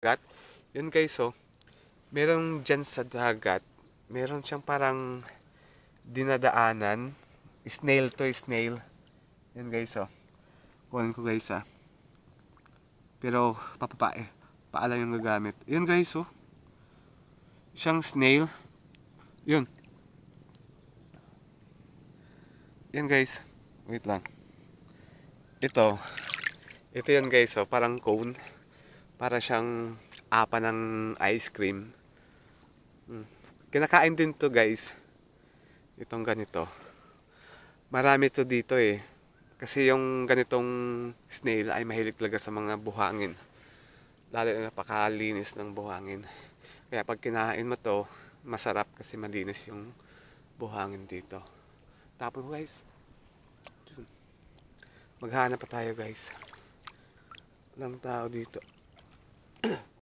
dagat. Yun guys, oh. Meron dyan sa dagat. Meron siyang parang dinadaanan. Snail to, snail. Yan guys, oh. Kunin ko guys, ah. Pero paa lang yung gagamit. Yun guys, oh. Siyang snail. Yun. Yan guys. Wait lang. Ito. Ito yan guys, oh. Parang cone. Para siyang apa ng ice cream. Kinakain din to guys. Itong ganito. Marami to dito eh. Kasi yung ganitong snail ay mahilig talaga sa mga buhangin. Lalo na napakalinis ng buhangin. Kaya pag kinain mo to, masarap kasi malinis yung buhangin dito. Tapos guys, maghanap pa tayo guys. Walang tao dito.